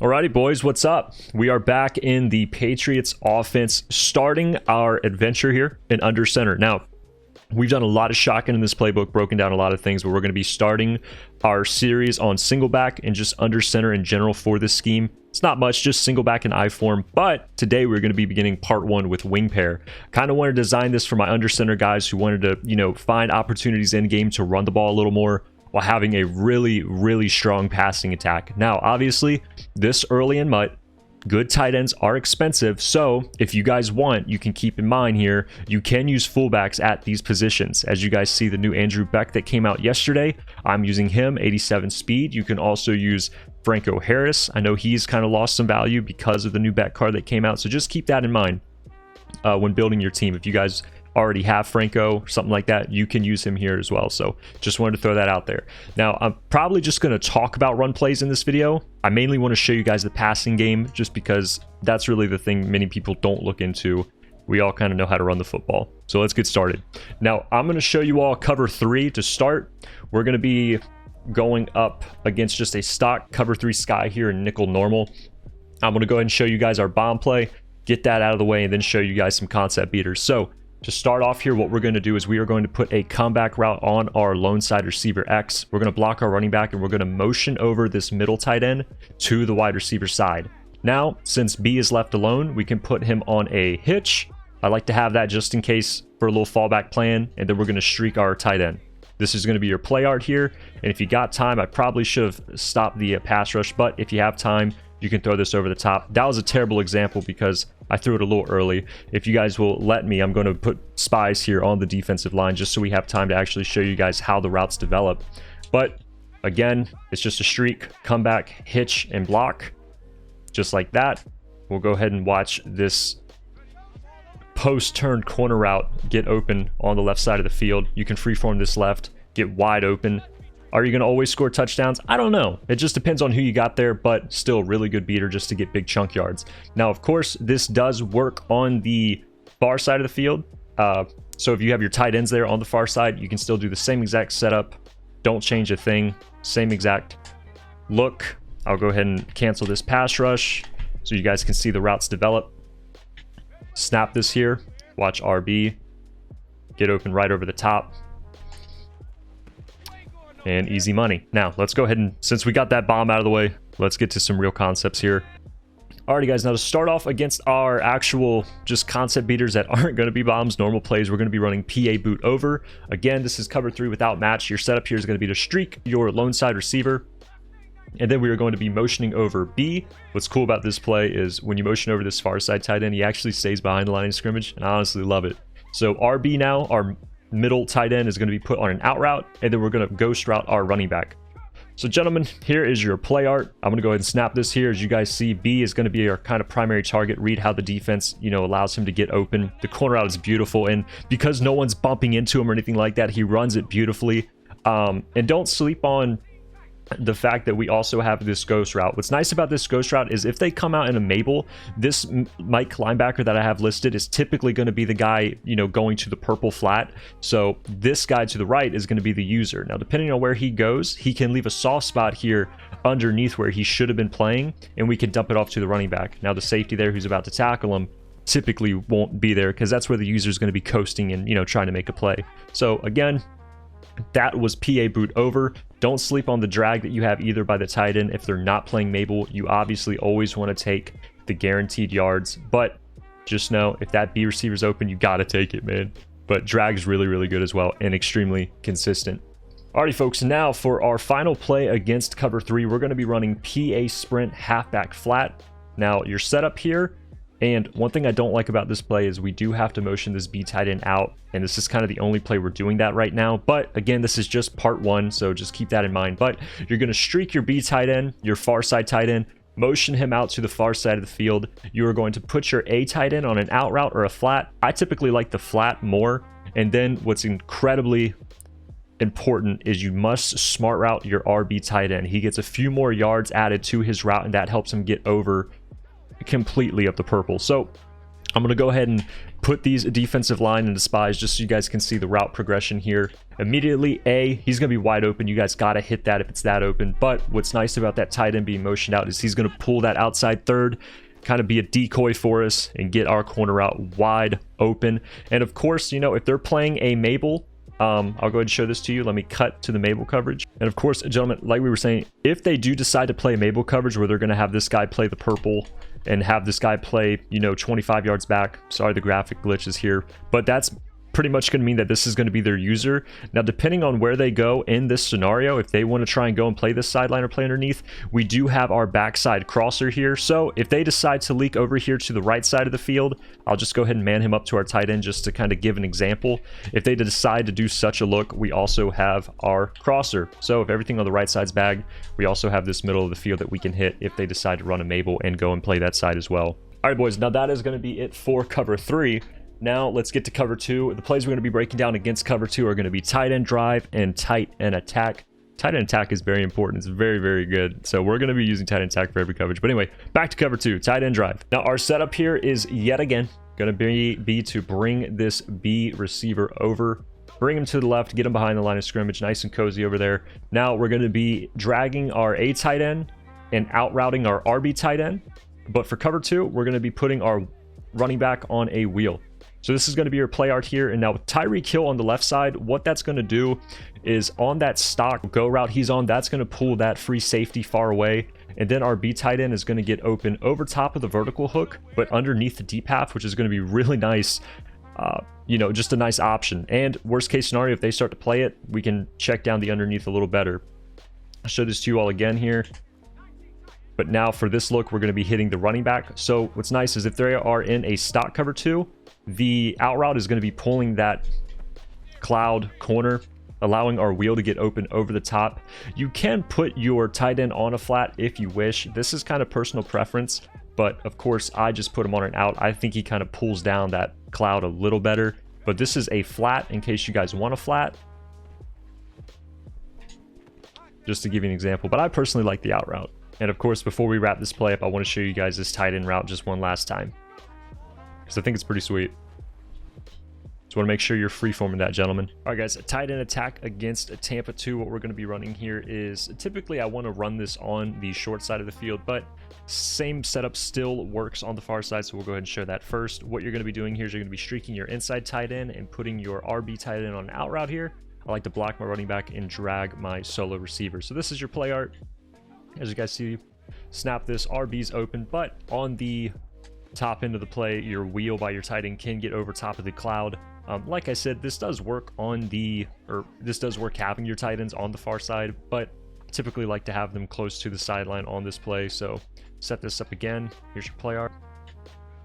Alrighty, boys, what's up? We are back in the Patriots offense, starting our adventure here in under center. Now, we've done a lot of shotgun in this playbook, broken down a lot of things, but we're going to be starting our series on single back and just under center in general for this scheme. It's not much, just single back and I form, but today we're going to be beginning part one with wing pair. Kind of wanted to design this for my under center guys who wanted to, find opportunities in game to run the ball a little more, while having a really strong passing attack. Now, obviously, this early in MUT, good tight ends are expensive, so if you guys want, you can keep in mind here, you can use fullbacks at these positions. As you guys see, the new Andrew Beck that came out yesterday, I'm using him, 87 speed. You can also use Franco Harris. I know he's kind of lost some value because of the new Beck card that came out, so just keep that in mind when building your team. If you guys already have Franco, something like that, you can use him here as well. So just wanted to throw that out there. Now, I'm probably just going to talk about run plays in this video. I mainly want to show you guys the passing game just because that's really the thing many people don't look into. We all kind of know how to run the football. So let's get started. Now, I'm going to show you all cover 3 to start. We're going to be going up against just a stock cover 3 sky here in nickel normal. I'm going to go ahead and show you guys our bomb play, get that out of the way, and then show you guys some concept beaters. So to start off here, what we're going to do is we are going to put a comeback route on our lone side receiver X. We're going to block our running back and we're going to motion over this middle tight end to the wide receiver side. Now, since B is left alone, we can put him on a hitch. I like to have that just in case for a little fallback plan, and then we're going to streak our tight end. This is going to be your play art here, and if you got time, I probably should have stopped the pass rush, but if you have time, you can throw this over the top. That was a terrible example because I threw it a little early. If you guys will let me, I'm going to put spies here on the defensive line just so we have time to actually show you guys how the routes develop. But again, it's just a streak, comeback, hitch, and block. Just like that. We'll go ahead and watch this post-turned corner route get open on the left side of the field. You can freeform this left, get wide open. Are you going to always score touchdowns? I don't know. It just depends on who you got there, but still a really good beater just to get big chunk yards. Now, of course, this does work on the far side of the field. So if you have your tight ends there on the far side, you can still do the same exact setup. Don't change a thing. Same exact look. I'll go ahead and cancel this pass rush so you guys can see the routes develop. Snap this here. Watch RB. Get open right over the top. And easy money. Now, let's go ahead and, since we got that bomb out of the way, let's get to some real concepts here. Alrighty, guys, now to start off against our actual just concept beaters that aren't going to be bombs, normal plays, we're going to be running PA boot over. Again, this is cover 3 without match. Your setup here is going to be to streak your lone side receiver. And then we are going to be motioning over B. What's cool about this play is when you motion over this far side tight end, he actually stays behind the line of scrimmage, and I honestly love it. So RB now, our middle tight end, is going to be put on an out route, and then we're going to ghost route our running back. So gentlemen, here is your play art. I'm going to go ahead and snap this here. As you guys see, B is going to be our kind of primary target. Read how the defense, allows him to get open. The corner out is beautiful, and because no one's bumping into him or anything like that, he runs it beautifully. And don't sleep on the fact that we also have this ghost route. What's nice about this ghost route is if they come out in a Mabel, this Mike linebacker that I have listed is typically going to be the guy, going to the purple flat. So this guy to the right is going to be the user. Now, depending on where he goes, he can leave a soft spot here underneath where he should have been playing, and we can dump it off to the running back. Now, the safety there who's about to tackle him typically won't be there because that's where the user is going to be coasting and, trying to make a play. So again, that was PA boot over. Don't sleep on the drag that you have either by the tight end. If they're not playing Mabel, you obviously always want to take the guaranteed yards, but just know if that B receiver's open, you got to take it, man. But drag is really good as well and extremely consistent. Alrighty, folks, now for our final play against cover 3, we're going to be running PA sprint halfback flat. Now, your setup here, and one thing I don't like about this play is we do have to motion this B tight end out, and this is kind of the only play we're doing that right now. But again, this is just part 1, so just keep that in mind. But you're going to streak your B tight end, your far side tight end, motion him out to the far side of the field. You are going to put your A tight end on an out route or a flat. I typically like the flat more. And then what's incredibly important is you must smart route your RB tight end. He gets a few more yards added to his route, and that helps him get over completely up the purple. So I'm going to go ahead and put these defensive line into spies just so you guys can see the route progression here. Immediately, he's going to be wide open. You guys got to hit that if it's that open. But what's nice about that tight end being motioned out is he's going to pull that outside third, kind of be a decoy for us and get our corner route wide open. And of course, you know, if they're playing a Mabel, I'll go ahead and show this to you. Let me cut to the Mabel coverage. And of course, gentlemen, like we were saying, if they do decide to play Mabel coverage where they're going to have this guy play the purple and have this guy play, you know, 25 yards back. Sorry, the graphic glitch is here, but that's pretty much going to mean that this is going to be their user. Now, depending on where they go in this scenario, if they want to try and go and play this sideline or play underneath, we do have our backside crosser here. So if they decide to leak over here to the right side of the field, I'll just go ahead and man him up to our tight end just to kind of give an example. If they decide to do such a look, we also have our crosser. So if everything on the right side's bagged, we also have this middle of the field that we can hit if they decide to run a Mabel and go and play that side as well. All right, boys, now that is going to be it for cover 3. Now let's get to cover 2. The plays we're going to be breaking down against cover 2 are going to be tight end drive and tight end attack. Tight end attack is very important. It's very, very good. So we're going to be using tight end attack for every coverage. But anyway, back to cover 2, tight end drive. Now our setup here is yet again going to be to bring this B receiver over, bring him to the left, get him behind the line of scrimmage, nice and cozy over there. Now we're going to be dragging our A tight end and out routing our RB tight end. But for cover 2, we're going to be putting our running back on a wheel. So this is going to be your play art here. And now with Tyreek Hill on the left side, what that's going to do is on that stock go route he's on, that's going to pull that free safety far away. And then our B tight end is going to get open over top of the vertical hook, but underneath the deep half, which is going to be really nice. You know, just a nice option. And worst case scenario, if they start to play it, we can check down the underneath a little better. I'll show this to you all again here. But now for this look, we're going to be hitting the running back. So what's nice is if they are in a stock cover 2, the out route is going to be pulling that cloud corner, allowing our wheel to get open over the top. You can put your tight end on a flat if you wish. This is kind of personal preference, but of course I just put him on an out. I think he kind of pulls down that cloud a little better, but this is a flat in case you guys want a flat, just to give you an example. But I personally like the out route. And of course, before we wrap this play up, I want to show you guys this tight end route just one last time, because I think it's pretty sweet. Just want to make sure you're freeforming that, gentlemen. All right, guys, a tight end attack against a Tampa 2. What we're going to be running here is, typically I want to run this on the short side of the field, but same setup still works on the far side, so we'll go ahead and show that first. What you're going to be doing here is you're going to be streaking your inside tight end and putting your RB tight end on an out route here. I like to block my running back and drag my solo receiver. So this is your play art. As you guys see, snap this, RB's open, but on the top end of the play, your wheel by your tight end can get over top of the cloud. Like I said, this does work having your tight ends on the far side, but typically like to have them close to the sideline on this play. So set this up again. Here's your play art.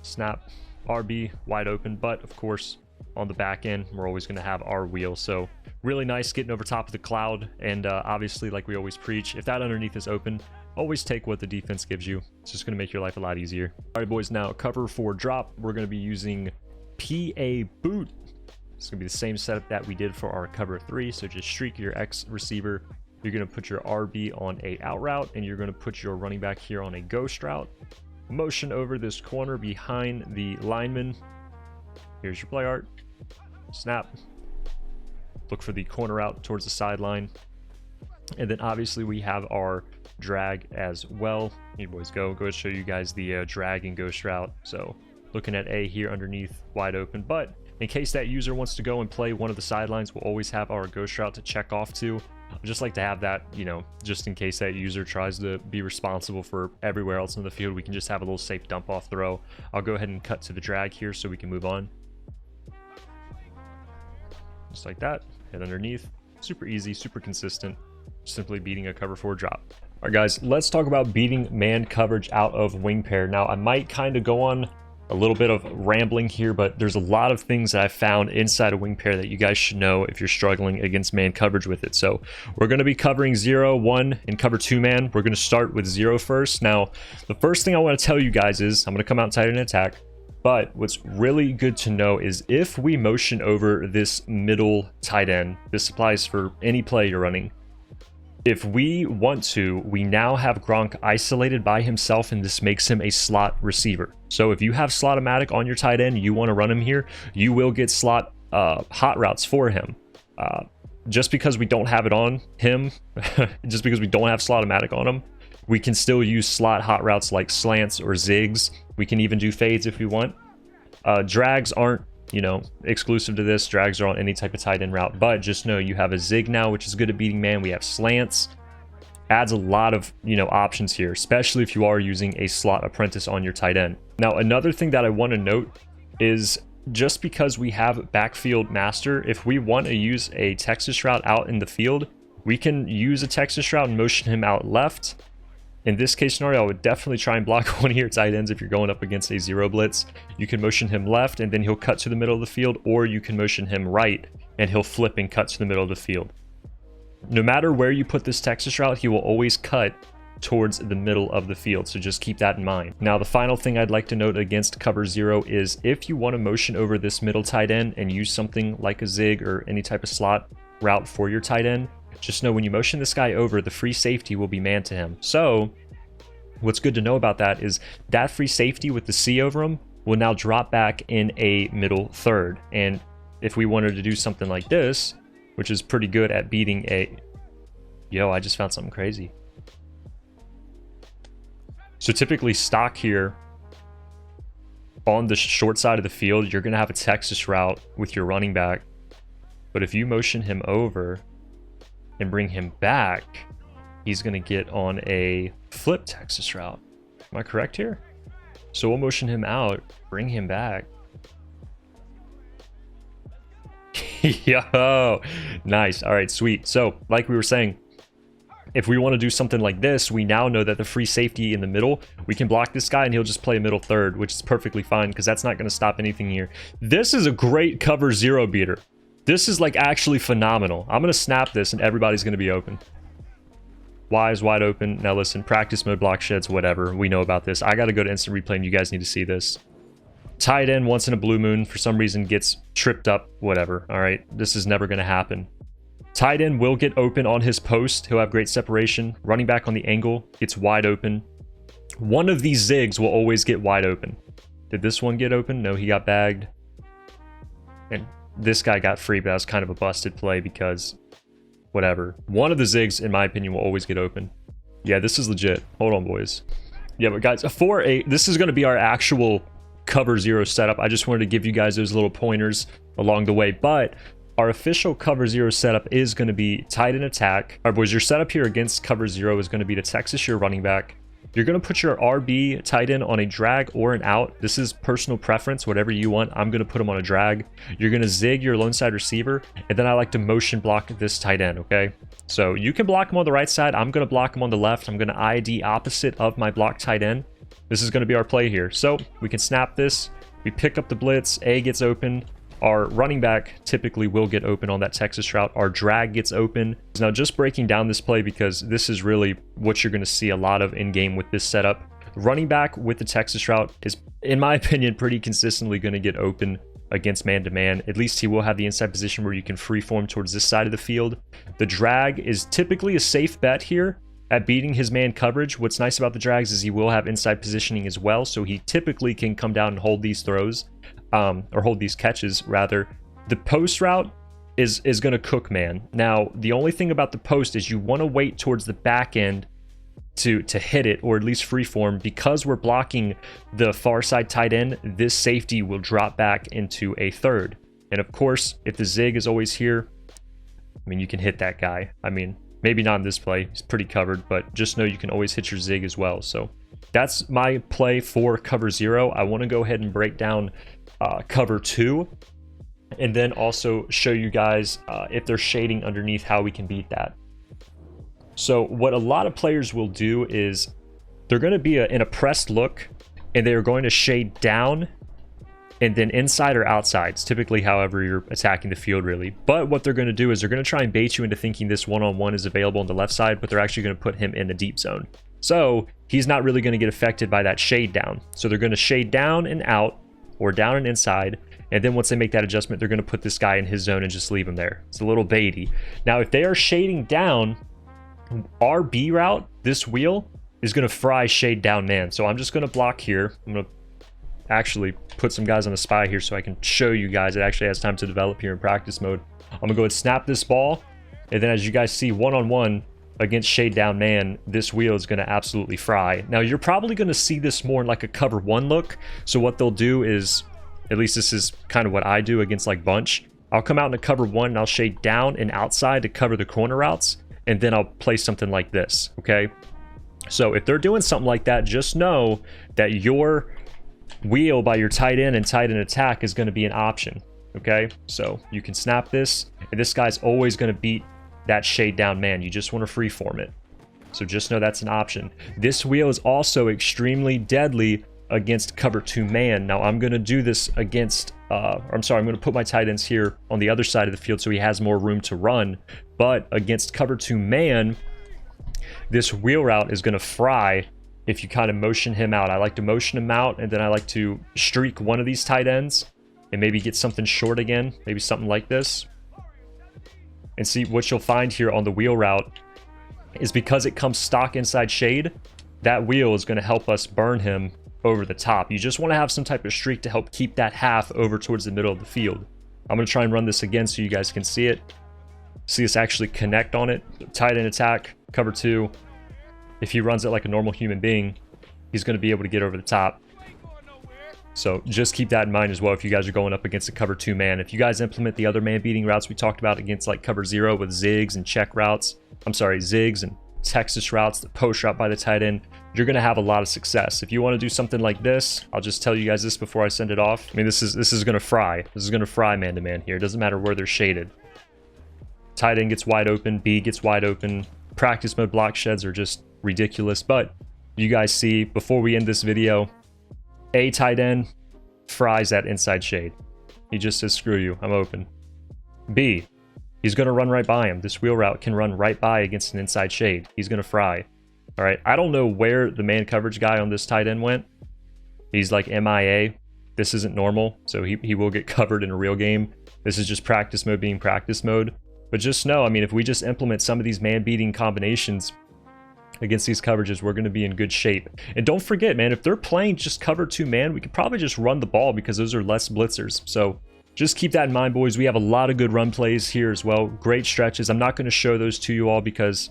Snap, RB wide open, but of course on the back end, we're always going to have our wheel. So really nice getting over top of the cloud. And obviously, like we always preach, if that underneath is open, always take what the defense gives you. It's just going to make your life a lot easier. All right, boys, now cover 4 drop. We're going to be using PA boot. It's going to be the same setup that we did for our cover 3. So just streak your X receiver. You're going to put your RB on a out route, and you're going to put your running back here on a ghost route. Motion over this corner behind the lineman. Here's your play art. Snap. Look for the corner out towards the sideline. And then obviously we have our drag as well. You boys go ahead and show you guys the drag and ghost route. So looking at A here underneath, wide open. But in case that user wants to go and play one of the sidelines, we'll always have our ghost route to check off to. I just like to have that, you know, just in case that user tries to be responsible for everywhere else in the field, we can just have a little safe dump off throw. I'll go ahead and cut to the drag here so we can move on. Just like that, hit underneath. Super easy, super consistent, simply beating a cover 4 drop. All right, guys, let's talk about beating man coverage out of wing pair. Now, I might kind of go on a little bit of rambling here, but there's a lot of things that I found inside a wing pair that you guys should know if you're struggling against man coverage with it. So we're going to be covering 0, 1, and cover 2 man. We're going to start with 0 first. Now, the first thing I want to tell you guys is I'm going to come out tight end attack. But what's really good to know is if we motion over this middle tight end, this applies for any play you're running. If we want to, we now have Gronk isolated by himself, and this makes him a slot receiver. So if you have Slot-O-Matic on your tight end, you want to run him here, you will get slot hot routes for him. Just because we don't have it on him, just because we don't have Slot-O-Matic on him, we can still use slot hot routes like slants or zigs. We can even do fades if we want. Drags aren't, you know, exclusive to this. Drags are on any type of tight end route, but just know you have a zig now, which is good at beating man. We have slants. Adds a lot of, you know, options here, especially if you are using a slot apprentice on your tight end. Now, another thing that I want to note is just because we have backfield master, if we want to use a Texas route out in the field, we can use a Texas route and motion him out left. In this case scenario, I would definitely try and block one of your tight ends if you're going up against a zero blitz. You can motion him left and then he'll cut to the middle of the field, or you can motion him right and he'll flip and cut to the middle of the field. No matter where you put this Texas route, he will always cut towards the middle of the field, so just keep that in mind. Now, the final thing I'd like to note against cover zero is if you want to motion over this middle tight end and use something like a zig or any type of slot route for your tight end, just know when you motion this guy over, the free safety will be man to him. So what's good to know about that is that free safety with the C over him will now drop back in a middle third. And if we wanted to do something like this, which is pretty good at beating a... Yo, I just found something crazy. So typically stock here on the short side of the field, you're going to have a Texas route with your running back. But if you motion him over and bring him back, he's going to get on a flip Texas route. Am I correct here? So we'll motion him out, bring him back. Yo, nice. All right, sweet. So like we were saying, if we want to do something like this, we now know that the free safety in the middle, we can block this guy and he'll just play middle third, which is perfectly fine because that's not going to stop anything here. This is a great cover zero beater. This is like actually phenomenal. I'm going to snap this and everybody's going to be open. Y is wide open. Now listen, practice mode, block sheds, whatever. We know about this. I got to go to instant replay and you guys need to see this. Tight end once in a blue moon for some reason gets tripped up, whatever. All right, this is never going to happen. Tight end will get open on his post. He'll have great separation. Running back on the angle gets wide open. One of these zigs will always get wide open. Did this one get open? No, he got bagged. And this guy got free, but that was kind of a busted play because whatever. One of the zigs, in my opinion, will always get open. Yeah, this is legit. Hold on, boys. Yeah, but guys, this is going to be our actual cover zero setup. I just wanted to give you guys those little pointers along the way, but our official cover zero setup is going to be tight end attack. All right, boys, your setup here against cover zero is going to be to Texas your running back. You're going to put your RB tight end on a drag or an out. This is personal preference, whatever you want. I'm going to put him on a drag. You're going to zig your lone side receiver, and then I like to motion block this tight end, okay? So you can block him on the right side. I'm going to block him on the left. I'm going to ID opposite of my block tight end. This is going to be our play here. So we can snap this. We pick up the blitz. A gets open. Our running back typically will get open on that Texas route. Our drag gets open. Now, just breaking down this play because this is really what you're going to see a lot of in game with this setup. Running back with the Texas route is, in my opinion, pretty consistently going to get open against man-to-man. At least he will have the inside position where you can freeform towards this side of the field. The drag is typically a safe bet here at beating his man coverage. What's nice about the drags is he will have inside positioning as well, so he typically can come down and hold these throws. Or hold these catches rather. The post route is going to cook man. Now, the only thing about the post is you want to wait towards the back end to hit it, or at least freeform. Because we're blocking the far side tight end, this safety will drop back into a third. And of course, if the zig is always here, I mean, you can hit that guy. I mean, maybe not in this play, he's pretty covered, but just know you can always hit your zig as well. So that's my play for cover zero. I want to go ahead and break down cover two, and then also show you guys if they're shading underneath, how we can beat that. So what a lot of players will do is they're going to be in a pressed look, and they are going to shade down and then inside or outside. It's typically however you're attacking the field, really. But what they're going to do is they're going to try and bait you into thinking this one-on-one is available on the left side, but they're actually going to put him in the deep zone. So he's not really going to get affected by that shade down. So they're going to shade down and out, or down and inside, and then once they make that adjustment, they're going to put this guy in his zone and just leave him there. It's a little baity. Now, if they are shading down Our B route, this wheel, is going to fry shade down man. So I'm just going to block here. I'm going to actually put some guys on the spy here so I can show you guys it actually has time to develop here in practice mode. I'm going to go ahead and snap this ball. And then as you guys see, one-on-one against shade down man, this wheel is going to absolutely fry. Now, you're probably going to see this more in like a cover one look. So what they'll do is, at least this is kind of what I do against like bunch. I'll come out in a cover one and I'll shade down and outside to cover the corner routes. And then I'll play something like this, okay? So if they're doing something like that, just know that your wheel by your tight end and tight end attack is going to be an option, okay? So you can snap this, and this guy's always going to beat that shade down man. You just want to freeform it. So just know that's an option. This wheel is also extremely deadly against cover 2 man. Now I'm going to do this against, I'm going to put my tight ends here on the other side of the field so he has more room to run. But against cover 2 man, this wheel route is going to fry if you kind of motion him out. I like to motion him out, and then I like to streak one of these tight ends and maybe get something short again, maybe something like this. And see, what you'll find here on the wheel route is because it comes stock inside shade, that wheel is going to help us burn him over the top. You just want to have some type of streak to help keep that half over towards the middle of the field. I'm going to try and run this again so you guys can see it. See us actually connect on it. Tight end attack, cover 2. If he runs it like a normal human being, he's going to be able to get over the top. So just keep that in mind as well if you guys are going up against a cover 2 man. If you guys implement the other man beating routes we talked about against like cover 0 with zigs and check routes, zigs and Texas routes, the post route by the tight end, you're going to have a lot of success. If you want to do something like this, I'll just tell you guys this before I send it off. I mean, this is going to fry. This is going to fry man to man here. It doesn't matter where they're shaded. Tight end gets wide open, B gets wide open. Practice mode block sheds are just ridiculous, but you guys see before we end this video, A tight end fries that inside shade. He just says, screw you, I'm open. B, he's going to run right by him. This wheel route can run right by against an inside shade. He's going to fry. All right, I don't know where the man coverage guy on this tight end went. He's like MIA. This isn't normal, so he will get covered in a real game. This is just practice mode being practice mode. But just know, I mean, if we just implement some of these man-beating combinations against these coverages, we're going to be in good shape. And don't forget, man, if they're playing just cover 2 man, we could probably just run the ball because those are less blitzers. So just keep that in mind, boys. We have a lot of good run plays here as well. Great stretches. I'm not going to show those to you all because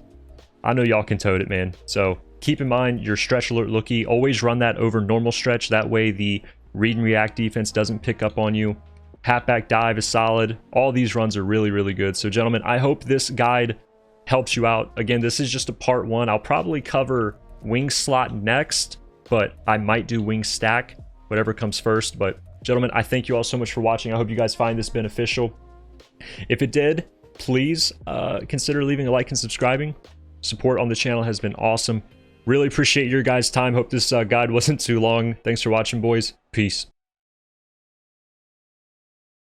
I know y'all can tote it, man. So keep in mind your stretch alert lookie. Always run that over normal stretch. That way the read and react defense doesn't pick up on you. Halfback dive is solid. All these runs are really, really good. So, gentlemen, I hope this guide helps you out. Again, this is just a part 1. I'll probably cover wing slot next, but I might do wing stack, whatever comes first. But, gentlemen, I thank you all so much for watching. I hope you guys find this beneficial. If it did, please consider leaving a like and subscribing. Support on the channel has been awesome. Really appreciate your guys' time. Hope this guide wasn't too long. Thanks for watching, boys. Peace.